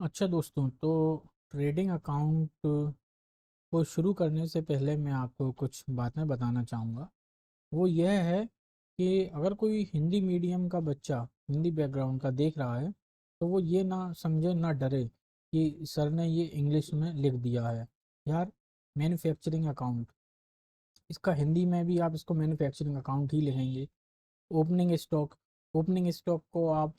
अच्छा दोस्तों, तो ट्रेडिंग अकाउंट को शुरू करने से पहले मैं आपको कुछ बातें बताना चाहूँगा। वो यह है कि अगर कोई हिंदी मीडियम का बच्चा हिंदी बैकग्राउंड का देख रहा है तो वो ये ना समझे ना डरे कि सर ने ये इंग्लिश में लिख दिया है। यार, मैन्युफैक्चरिंग अकाउंट, इसका हिंदी में भी आप इसको मैन्युफैक्चरिंग अकाउंट ही लिखेंगे। ओपनिंग स्टॉक, ओपनिंग स्टॉक को आप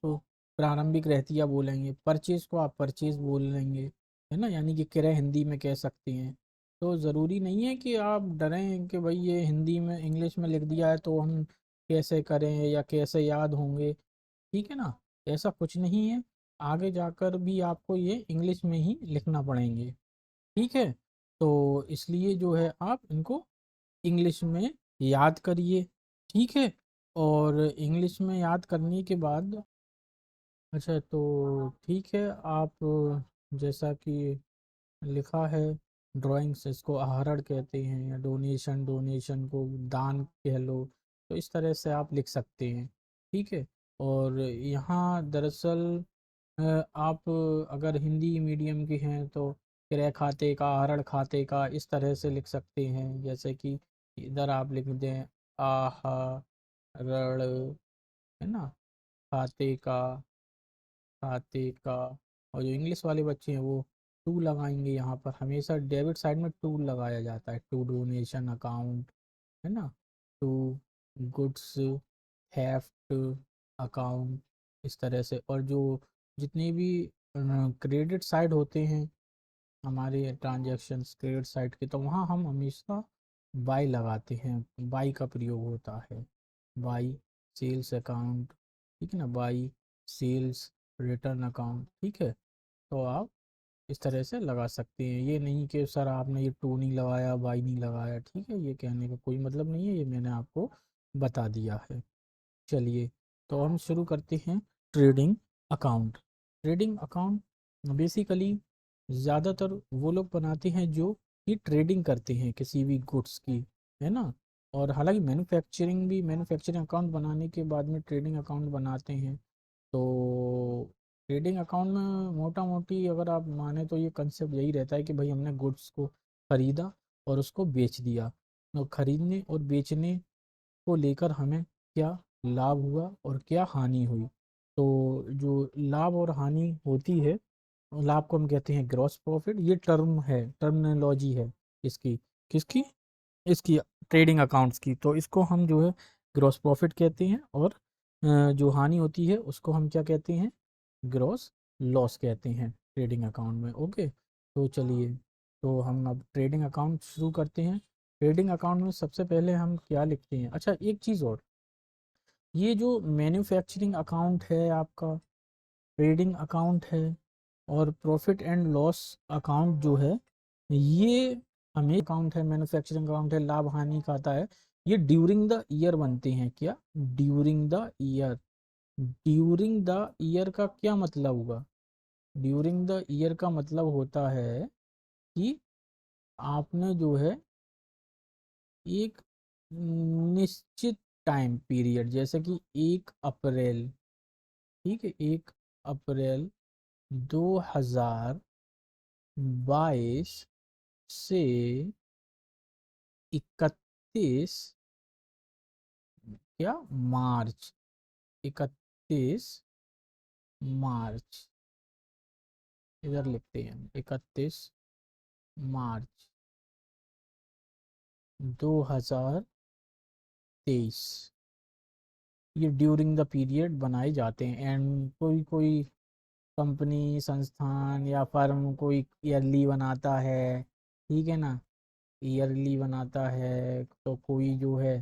प्रारंभिक रहतिया बोलेंगे। परचेज को आप परचेज बोल लेंगे, है ना, यानी कि क्रय हिंदी में कह सकते हैं। तो ज़रूरी नहीं है कि आप डरें कि भाई ये हिंदी में इंग्लिश में लिख दिया है तो हम कैसे करें या कैसे याद होंगे। ठीक है ना, ऐसा कुछ नहीं है। आगे जाकर भी आपको ये इंग्लिश में ही लिखना पड़ेंगे। ठीक है, तो इसलिए जो है आप इनको इंग्लिश में याद करिए। ठीक है, और इंग्लिश में याद करने के बाद अच्छा, तो ठीक है, आप जैसा कि लिखा है, ड्राइंग्स इसको आहरण कहते हैं या डोनेशन, डोनेशन को दान कह लो। तो इस तरह से आप लिख सकते हैं। ठीक है, और यहाँ दरअसल आप अगर हिंदी मीडियम के हैं तो क्रय खाते का, आहरण खाते का इस तरह से लिख सकते हैं। जैसे कि इधर आप लिख दें आहरण, है ना, खाते का, खाते का। और जो इंग्लिश वाले बच्चे हैं वो टू लगाएंगे। यहाँ पर हमेशा डेबिट साइड में टू लगाया जाता है, टू डोनेशन अकाउंट, है ना, टू गुड्स हेफ्ट अकाउंट, इस तरह से। और जो जितने भी क्रेडिट साइड होते हैं हमारे ट्रांजैक्शंस क्रेडिट साइड के, तो वहाँ हम हमेशा बाई लगाते हैं, बाई का प्रयोग होता है। बाई सेल्स अकाउंट, ठीक है ना, बाई सेल्स रिटर्न अकाउंट। ठीक है, तो आप इस तरह से लगा सकते हैं। ये नहीं कि सर आपने ये टू नहीं लगाया, बाई नहीं लगाया। ठीक है, ये कहने का कोई मतलब नहीं है, ये मैंने आपको बता दिया है। चलिए, तो हम शुरू करते हैं trading account. Trading account basically ज़्यादातर वो लोग बनाते हैं जो कि ट्रेडिंग करते हैं किसी भी गुड्स की, है ना। और हालांकि मैन्युफैक्चरिंग भी, मैन्युफैक्चरिंग अकाउंट बनाने के बाद में ट्रेडिंग अकाउंट बनाते हैं। तो ट्रेडिंग अकाउंट में मोटा मोटी अगर आप माने तो ये कंसेप्ट यही रहता है कि भाई हमने गुड्स को ख़रीदा और उसको बेच दिया। तो खरीदने और बेचने को लेकर हमें क्या लाभ हुआ और क्या हानि हुई। तो जो लाभ और हानि होती है, लाभ को हम कहते हैं ग्रॉस प्रॉफिट। ये टर्म है, टर्मिनोलॉजी है इसकी, किसकी, इसकी, ट्रेडिंग अकाउंट्स की। तो इसको हम जो है ग्रॉस प्रॉफिट कहते हैं, और जो हानि होती है उसको हम क्या कहते हैं, ग्रॉस लॉस कहते हैं ट्रेडिंग अकाउंट में। ओके, तो चलिए, तो हम अब ट्रेडिंग अकाउंट शुरू करते हैं। ट्रेडिंग अकाउंट में सबसे पहले हम क्या लिखते हैं। अच्छा, एक चीज़ और, ये जो मैन्युफैक्चरिंग अकाउंट है आपका, ट्रेडिंग अकाउंट है, और प्रॉफिट एंड लॉस अकाउंट जो है, ये हमें अकाउंट है, मैन्युफैक्चरिंग अकाउंट है, लाभ हानि खाता है। ये ड्यूरिंग द ईयर बनते हैं। क्या, during the year. During the year का क्या मतलब हुआ। ड्यूरिंग द ईयर का मतलब होता है कि आपने जो है एक निश्चित टाइम पीरियड, जैसे कि 1 अप्रैल, ठीक है, 1 अप्रैल 2022 से 31, क्या, मार्च, 31 मार्च, इधर लिखते हैं 31 मार्च 2023, ये ड्यूरिंग द पीरियड बनाए जाते हैं। एंड कोई कोई कंपनी, संस्थान या फर्म कोई ईयरली बनाता है, ठीक है ना, ईयरली बनाता है। तो कोई जो है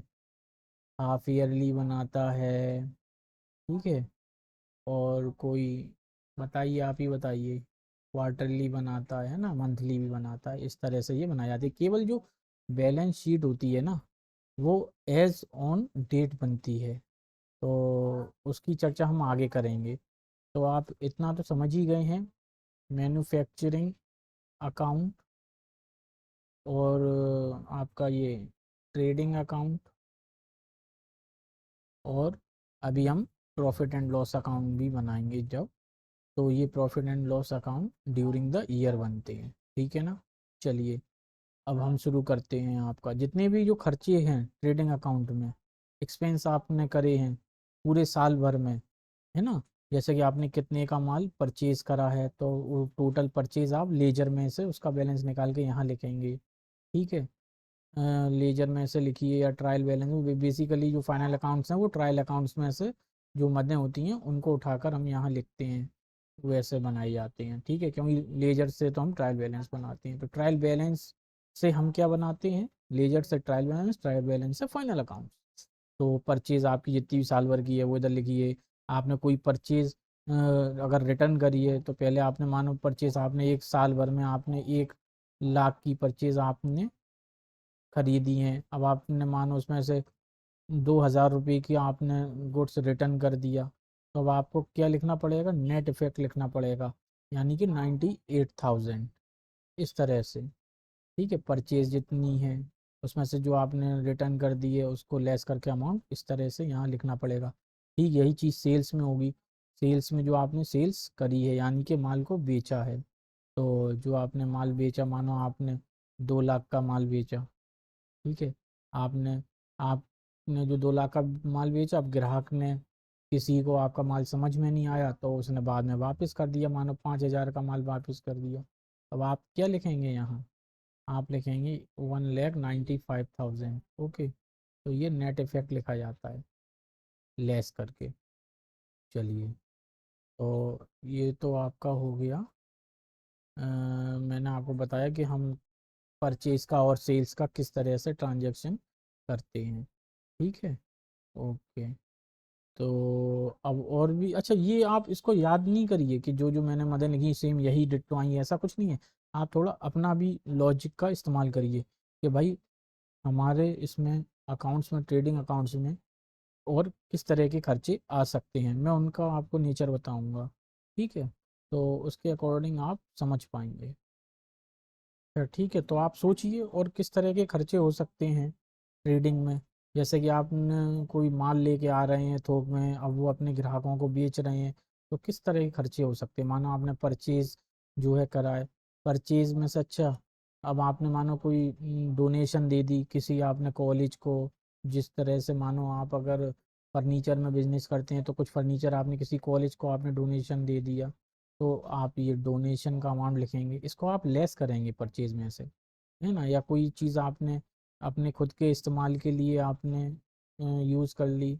हाफ ईयरली बनाता है, ठीक है, और कोई, बताइए, आप ही बताइए, क्वार्टरली बनाता है ना, मंथली भी बनाता है। इस तरह से ये बनाई जाती है। केवल जो बैलेंस शीट होती है ना, वो एज ऑन डेट बनती है। तो उसकी चर्चा हम आगे करेंगे। तो आप इतना तो समझ ही गए हैं, मैन्युफैक्चरिंग अकाउंट और आपका ये ट्रेडिंग अकाउंट, और अभी हम प्रॉफिट एंड लॉस अकाउंट भी बनाएंगे जब। तो ये profit and loss account during the year बनते हैं, ठीक है ना। चलिए अब हम शुरू करते हैं। आपका जितने भी जो खर्चे हैं ट्रेडिंग अकाउंट में, एक्सपेंस आपने करे हैं पूरे साल भर में, है ना, जैसे कि आपने कितने का माल परचेज करा है, तो वो टोटल परचेज आप लेजर में से उसका बैलेंस निकाल के यहाँ लिखेंगे, ठीक है। लेजर में से लिखिए या ट्रायल बैलेंस में, बेसिकली जो फाइनल अकाउंट्स हैं वो ट्रायल अकाउंट्स में से जो मदें होती हैं उनको उठाकर हम यहाँ लिखते हैं, वैसे बनाई जाती हैं, ठीक है। क्योंकि लेजर से तो हम ट्रायल बैलेंस बनाते हैं, तो ट्रायल बैलेंस से हम क्या बनाते हैं, लेजर से ट्रायल बैलेंस, ट्रायल बैलेंस से फाइनल अकाउंट। तो परचेज आपकी जितनी भी साल भर की है वो इधर लिखिए। आपने कोई परचेज अगर रिटर्न करी है तो पहले आपने मानो परचेज आपने एक साल भर में आपने 1 लाख की परचेज आपने खरीदी हैं, अब आपने मानो उसमें से 2,000 रुपये की आपने गुड्स रिटर्न कर दिया, तो अब आपको क्या लिखना पड़ेगा, नेट इफेक्ट लिखना पड़ेगा, यानी कि 98,000, इस तरह से, ठीक है। परचेज जितनी है उसमें से जो आपने रिटर्न कर दी है उसको लेस करके अमाउंट इस तरह से यहाँ लिखना पड़ेगा, ठीक। यही चीज़ सेल्स में होगी। सेल्स में जो आपने सेल्स करी है यानी कि माल को बेचा है, तो जो आपने माल बेचा, मानो आपने 2 लाख का माल बेचा, ठीक है। आपने आपने जो 2 लाख का माल बेचा, अब ग्राहक ने किसी को आपका माल समझ में नहीं आया तो उसने बाद में वापस कर दिया, मानो 5,000 का माल वापस कर दिया। अब आप क्या लिखेंगे यहाँ, आप लिखेंगे 1,95,000, ओके। तो ये नेट इफेक्ट लिखा जाता है लेस करके। चलिए तो ये तो आपका हो गया। मैंने आपको बताया कि हम परचेज का और सेल्स का किस तरह से ट्रांजैक्शन करते हैं, ठीक है, ओके। तो अब और भी अच्छा, ये आप इसको याद नहीं करिए कि जो जो मैंने मदद लिखी सेम यही डिट्टो आई, ऐसा कुछ नहीं है। आप थोड़ा अपना भी लॉजिक का इस्तेमाल करिए कि भाई हमारे इसमें अकाउंट्स में, ट्रेडिंग अकाउंट्स में और किस तरह के खर्चे आ सकते हैं, मैं उनका आपको नेचर बताऊंगा, ठीक है। तो उसके अकॉर्डिंग आप समझ पाएंगे। अच्छा ठीक है, तो आप सोचिए और किस तरह के खर्चे हो सकते हैं ट्रेडिंग में। जैसे कि आपने कोई माल लेके आ रहे हैं थोक में, अब वो अपने ग्राहकों को बेच रहे हैं, तो किस तरह के खर्चे हो सकते हैं। मानो आपने परचेज जो है करा है, परचेज में से अच्छा अब आपने मानो कोई डोनेशन दे दी किसी आपने कॉलेज को, जिस तरह से मानो आप अगर फर्नीचर में बिजनेस करते हैं तो कुछ फर्नीचर आपने किसी कॉलेज को आपने डोनेशन दे दिया, तो आप ये डोनेशन का अमाउंट लिखेंगे, इसको आप लेस करेंगे परचेज में से, है ना। या कोई चीज़ आपने अपने खुद के इस्तेमाल के लिए आपने यूज़ कर ली,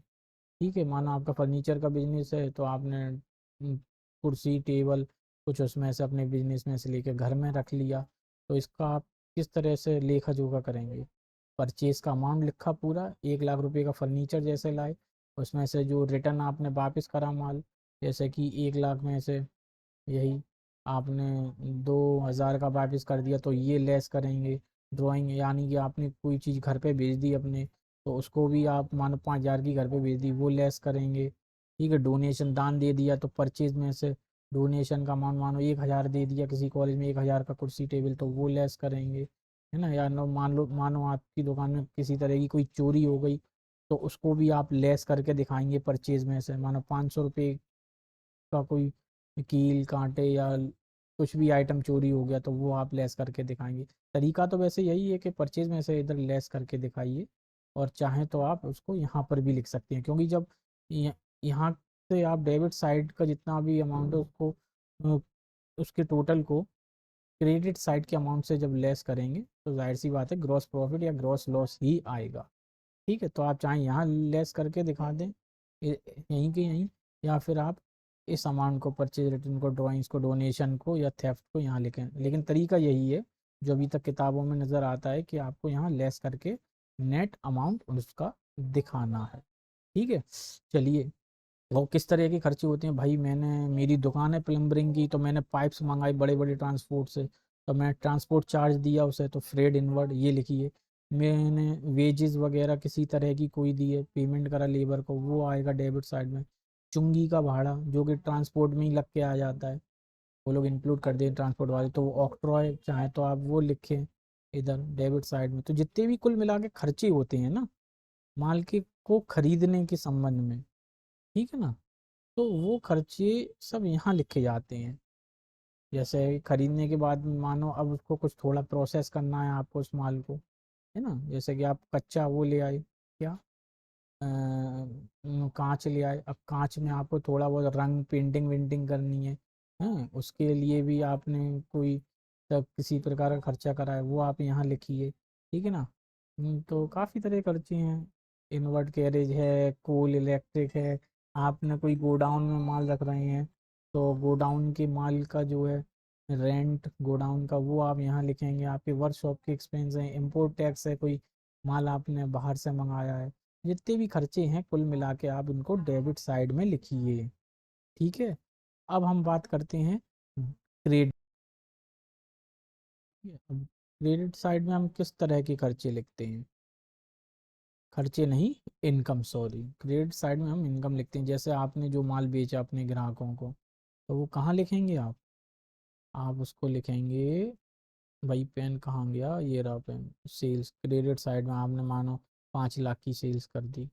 ठीक है। मानो आपका फर्नीचर का बिजनेस है तो आपने कुर्सी टेबल कुछ उसमें से अपने बिजनेस में से लेकर घर में रख लिया, तो इसका आप किस तरह से लेखा जोखा करेंगे। परचेज का अमाउंट लिखा पूरा, 1 लाख रुपए का फर्नीचर जैसे लाए, उसमें से जो रिटर्न आपने वापस करा माल, जैसे कि 1 लाख में से यही आपने 2,000 का वापस कर दिया, तो ये लेस करेंगे। ड्राइंग यानी कि आपने कोई चीज़ घर पे भेज दी अपने, तो उसको भी आप मानो 5,000 की घर पे भेज दी, वो लेस करेंगे, ठीक है। डोनेशन दान दे दिया तो परचेज में से डोनेशन का अमाउंट मानो 1,000 दे दिया किसी कॉलेज में, 1,000 का कुर्सी टेबल, तो वो लेस करेंगे, है ना। या नो मान लो मानो आपकी दुकान में किसी तरह की कोई चोरी हो गई, तो उसको भी आप लेस करके दिखाएंगे परचेज में से। मानो 500 रुपये का कोई कील कांटे या कुछ भी आइटम चोरी हो गया तो वो आप लेस करके दिखाएंगे। तरीका तो वैसे यही है कि परचेज में से इधर लेस करके दिखाइए, और चाहें तो आप उसको यहाँ पर भी लिख सकते हैं, क्योंकि जब य- यहाँ से आप डेबिट साइड का जितना भी अमाउंट है उसको उसके टोटल को क्रेडिट साइड के अमाउंट से जब लेस करेंगे तो जाहिर सी बात है ग्रॉस प्रॉफिट या ग्रॉस लॉस ही आएगा, ठीक है। तो आप चाहें यहाँ लेस करके दिखा दें यहीं के यहीं, या फिर आप इस अमाउंट को, परचेज रिटर्न को, ड्राइंग्स को, डोनेशन को या थेफ्ट को यहाँ लिखें, लेकिन तरीका यही है जो अभी तक किताबों में नज़र आता है कि आपको यहाँ लेस करके नेट अमाउंट उसका दिखाना है, ठीक है। चलिए, वो किस तरह के खर्चे होते हैं भाई, मैंने मेरी दुकान है प्लम्बरिंग की, तो मैंने पाइप्स मंगाई बड़े बड़े ट्रांसपोर्ट से, तो मैं ट्रांसपोर्ट चार्ज दिया उसे, तो फ्रेड इनवर्ड ये लिखिए। मैंने वेजेस वगैरह किसी तरह की कोई दी है, पेमेंट करा लेबर को, वो आएगा डेबिट साइड में। चुंगी का भाड़ा जो कि ट्रांसपोर्ट में ही लग के आ जाता है, वो लोग इंक्लूड कर दें ट्रांसपोर्ट वाले, तो वो ऑक्ट्रॉय चाहे तो आप वो लिखें इधर डेबिट साइड में। तो जितने भी कुल मिला के खर्चे होते हैं ना माल के को खरीदने के संबंध में, ठीक है ना, तो वो खर्चे सब यहाँ लिखे जाते हैं। जैसे खरीदने के बाद मानो अब उसको कुछ थोड़ा प्रोसेस करना है आपको उस माल को, है ना, जैसे कि आप कच्चा वो ले आए, क्या कांच ले आए। अब कांच में आपको थोड़ा बहुत रंग पेंटिंग वेंटिंग करनी है, उसके लिए भी आपने कोई तब किसी प्रकार का खर्चा करा है, वो आप यहाँ लिखिए, ठीक है ना। तो काफ़ी तरह के खर्चे हैं। इनवर्ट गैरेज है, कोल इलेक्ट्रिक है। आपने कोई गोडाउन में माल रख रहे हैं, तो गोडाउन के माल का जो है रेंट गोडाउन का, वो आप यहाँ लिखेंगे। आपके वर्कशॉप के एक्सपेंस हैं, इम्पोर्ट टैक्स है, कोई माल आपने बाहर से मंगाया है, जितने भी खर्चे हैं कुल मिला के आप उनको डेबिट साइड में लिखिए, ठीक है। अब हम बात करते हैं क्रेडिट। अब क्रेडिट साइड में हम किस तरह के खर्चे लिखते हैं, खर्चे नहीं, इनकम, सॉरी, क्रेडिट साइड में हम इनकम लिखते हैं। जैसे आपने जो माल बेचा अपने ग्राहकों को, तो वो कहाँ लिखेंगे आप उसको लिखेंगे। भाई पेन कहाँ गया, ये रहा पेन। सेल्स, क्रेडिट साइड में आपने मानो 5 लाख की सेल्स कर दी,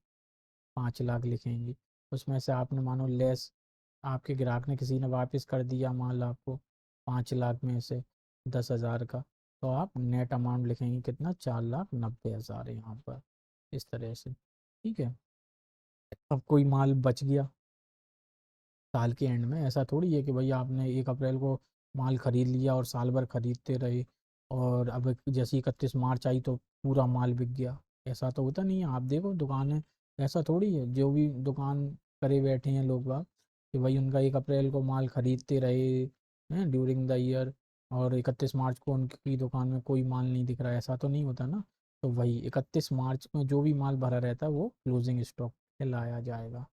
5 लाख लिखेंगे। उसमें से आपने मानो लेस, आपके ग्राहक ने किसी ने वापस कर दिया माल आपको 5 लाख में से 10,000 का, तो आप नेट अमाउंट लिखेंगे कितना, 4,90,000 यहाँ पर, इस तरह से, ठीक है। अब कोई माल बच गया साल के एंड में, ऐसा थोड़ी है कि भाई आपने 1 अप्रैल को माल खरीद लिया और साल भर खरीदते रहे, और अब जैसे 31 मार्च आई तो पूरा माल बिक गया। ऐसा तो होता नहीं है। आप देखो दुकानें, ऐसा थोड़ी है, जो भी दुकान करे बैठे हैं लोग बाग, कि भाई उनका 1 अप्रैल को माल खरीदते रहे हैं ड्यूरिंग द ईयर, और 31 मार्च को उनकी दुकान में कोई माल नहीं दिख रहा है, ऐसा तो नहीं होता ना। तो वही 31 मार्च में जो भी माल भरा रहता है वो क्लोजिंग स्टॉक लाया जाएगा।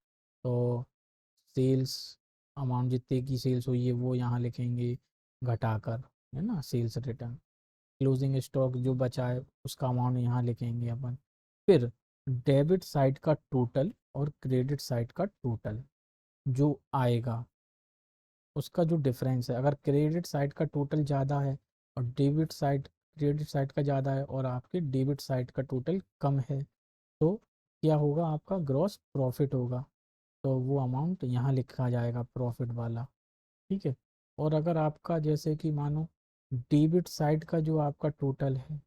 तो सेल्स अमाउंट, जितने की सेल्स हुई है वो यहाँ लिखेंगे घटाकर, है ना, सेल्स रिटर्न। क्लोजिंग स्टॉक जो बचा है उसका अमाउंट यहाँ लिखेंगे अपन। फिर डेबिट साइड का टोटल और क्रेडिट साइड का टोटल जो आएगा, उसका जो डिफरेंस है, अगर क्रेडिट साइड का टोटल ज़्यादा है और डेबिट साइड, क्रेडिट साइड का ज़्यादा है और आपके डेबिट साइड का टोटल कम है, तो क्या होगा, आपका ग्रॉस प्रॉफिट होगा। तो वो अमाउंट यहाँ लिखा जाएगा प्रॉफिट वाला, ठीक है। और अगर आपका जैसे कि मानो डेबिट साइड का जो आपका टोटल है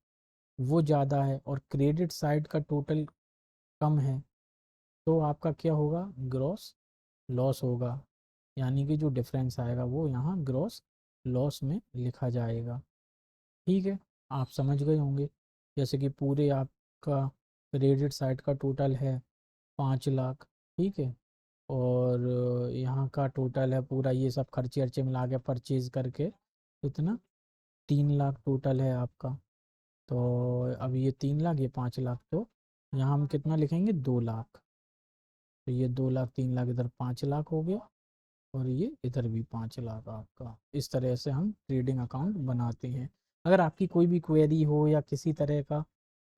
वो ज़्यादा है और क्रेडिट साइड का टोटल कम है, तो आपका क्या होगा, ग्रॉस लॉस होगा। यानी कि जो डिफरेंस आएगा वो यहाँ ग्रॉस लॉस में लिखा जाएगा, ठीक है। आप समझ गए होंगे। जैसे कि पूरे आपका क्रेडिट साइड का टोटल है 5 लाख, ठीक है, और यहाँ का टोटल है पूरा, ये सब खर्चे अर्चे मिला के परचेज करके कितना, 3 लाख टोटल है आपका। तो अब ये 3 लाख, ये 5 लाख, तो यहाँ हम कितना लिखेंगे, 2 लाख। तो ये 2 लाख, 3 लाख, इधर 5 लाख हो गया, और ये इधर भी 5 लाख आपका। इस तरह से हम ट्रेडिंग अकाउंट बनाते हैं। अगर आपकी कोई भी क्वेरी हो या किसी तरह का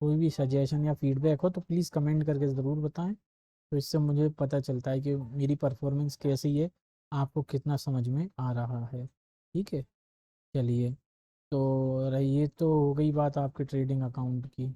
कोई भी सजेशन या फीडबैक हो तो प्लीज़ कमेंट करके ज़रूर बताएं। तो इससे मुझे पता चलता है कि मेरी परफॉर्मेंस कैसी है, आपको कितना समझ में आ रहा है, ठीक है। चलिए, तो रही, ये तो हो गई बात आपके ट्रेडिंग अकाउंट की।